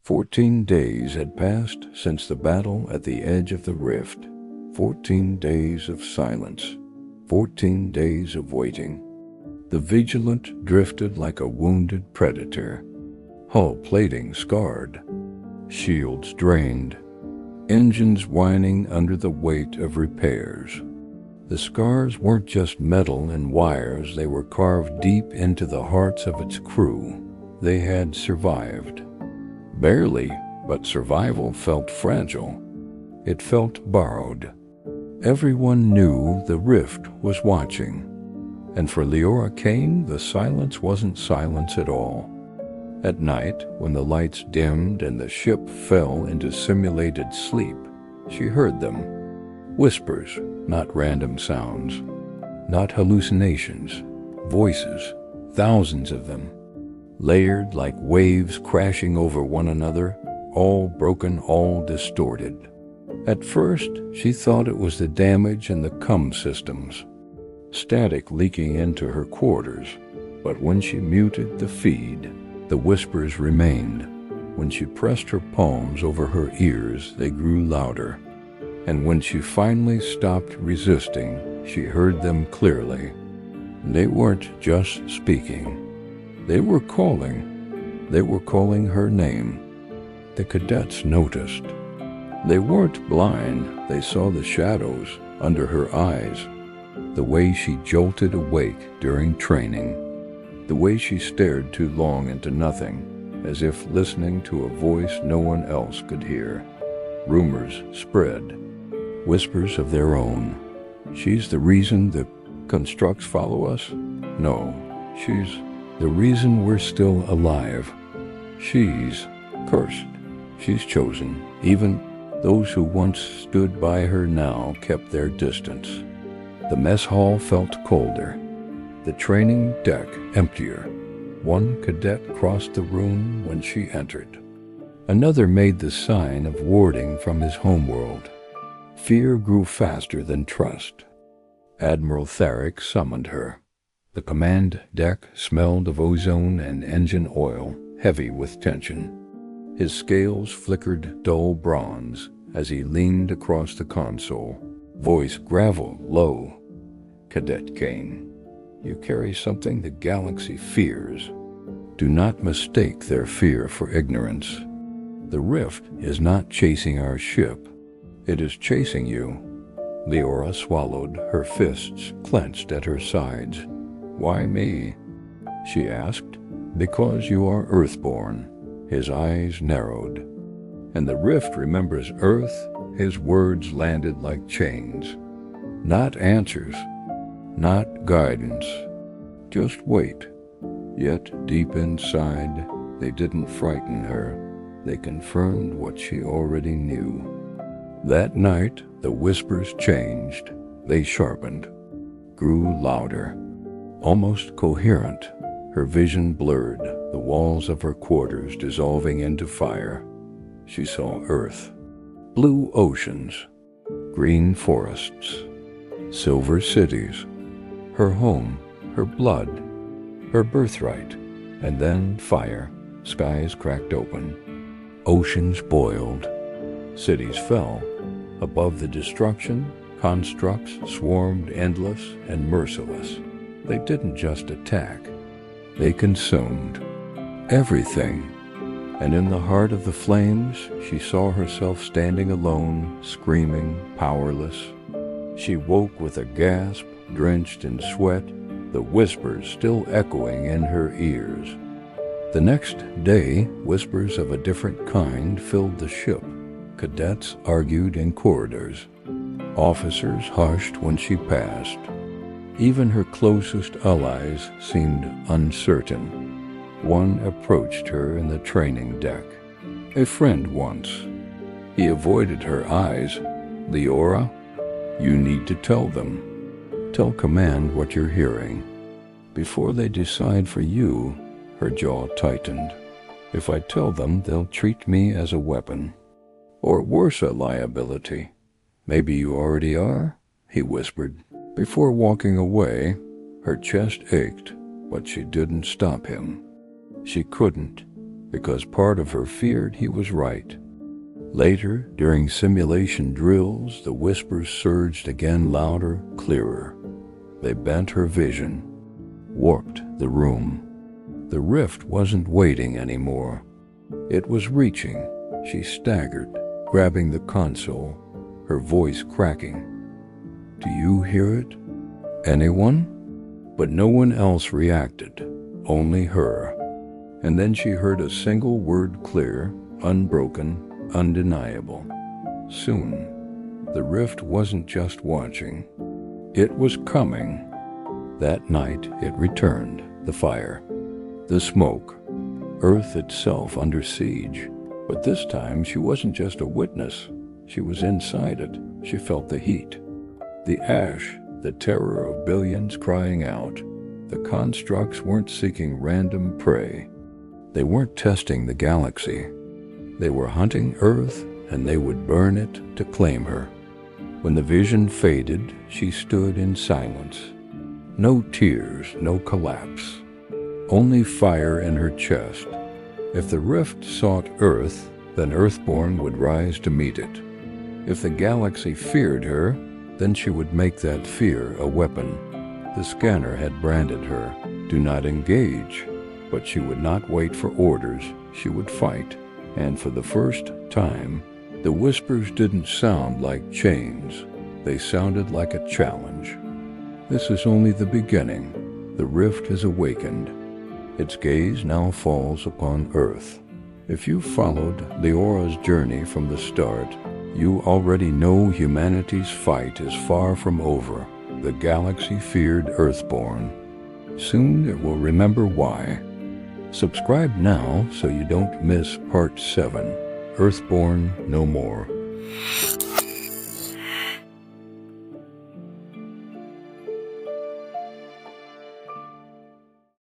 14 days had passed since the battle at the edge of the rift. 14 days of silence. 14 days of waiting. The Vigilant drifted like a wounded predator. Hull plating scarred. Shields drained. Engines whining under the weight of repairs. The scars weren't just metal and wires, they were carved deep into the hearts of its crew. They had survived. Barely, but survival felt fragile. It felt borrowed. Everyone knew the rift was watching. And for Liora Kane, the silence wasn't silence at all. At night, when the lights dimmed and the ship fell into simulated sleep, she heard them. Whispers, not random sounds. Not hallucinations. Voices, thousands of them. Layered like waves crashing over one another, all broken, all distorted. At first, she thought it was the damage in the comm systems. Static leaking into her quarters, but when she muted the feed, the whispers remained. When she pressed her palms over her ears, they grew louder. And when she finally stopped resisting, she heard them clearly. They weren't just speaking. They were calling. They were calling her name. The cadets noticed. They weren't blind. They saw the shadows under her eyes. The way she jolted awake during training. The way she stared too long into nothing, as if listening to a voice no one else could hear. Rumors spread. Whispers of their own. She's the reason the constructs follow us? No, she's the reason we're still alive. She's cursed. She's chosen. Even those who once stood by her now kept their distance. The mess hall felt colder. The training deck emptier. One cadet crossed the room when she entered. Another made the sign of warding from his homeworld. Fear grew faster than trust. Admiral Tharic summoned her. The command deck smelled of ozone and engine oil, heavy with tension. His scales flickered dull bronze as he leaned across the console, voice gravel low. Cadet Kane, you carry something the galaxy fears. Do not mistake their fear for ignorance. The rift is not chasing our ship. It is chasing you. Liora swallowed, her fists clenched at her sides. Why me? She asked. Because you are Earthborn. His eyes narrowed. And the rift remembers Earth. His words landed like chains. Not answers. Not guidance. Just wait. Yet deep inside, they didn't frighten her. They confirmed what she already knew. That night, the whispers changed. They sharpened. Grew louder. Almost coherent. Her vision blurred, the walls of her quarters dissolving into fire. She saw Earth. Blue oceans. Green forests. Silver cities. Her home, her blood, her birthright. And then fire. Skies cracked open. Oceans boiled. Cities fell. Above the destruction, constructs swarmed endless and merciless. They didn't just attack. They consumed everything. And in the heart of the flames, she saw herself standing alone, screaming, powerless. She woke with a gasp, drenched in sweat, the whispers still echoing in her ears. The next day, whispers of a different kind filled the ship. Cadets argued in corridors. Officers hushed when she passed. Even her closest allies seemed uncertain. One approached her in the training deck. A friend once. He avoided her eyes. Liora, you need to tell them. Tell command what you're hearing. Before they decide for you, her jaw tightened. If I tell them, they'll treat me as a weapon. Or worse, a liability. Maybe you already are, he whispered. Before walking away, her chest ached, but she didn't stop him. She couldn't. because part of her feared he was right. Later, during simulation drills, the whispers surged again, louder, clearer. They bent her vision, warped the room. The rift wasn't waiting anymore. It was reaching. She staggered, grabbing the console, her voice cracking. "Do you hear it? Anyone?" But no one else reacted, only her. And then she heard a single word, clear, unbroken, undeniable. Soon. The rift wasn't just watching. It was coming. That night it returned, the fire, the smoke, Earth itself under siege. But this time she wasn't just a witness. She was inside it. She felt the heat, the ash, the terror of billions crying out. The constructs weren't seeking random prey. They weren't testing the galaxy. They were hunting Earth, and they would burn it to claim her. When the vision faded, she stood in silence. No tears, no collapse. Only fire in her chest. If the rift sought Earth, then Earthborn would rise to meet it. If the galaxy feared her, then she would make that fear a weapon. The scanner had branded her, "Do not engage," but she would not wait for orders. She would fight. And for the first time, the whispers didn't sound like chains. They sounded like a challenge. This is only the beginning. The rift has awakened. Its gaze now falls upon Earth. If you followed Liora's journey from the start, you already know humanity's fight is far from over. The galaxy feared Earthborn. Soon it will remember why. Subscribe now so you don't miss Part 7, Earthborn No More.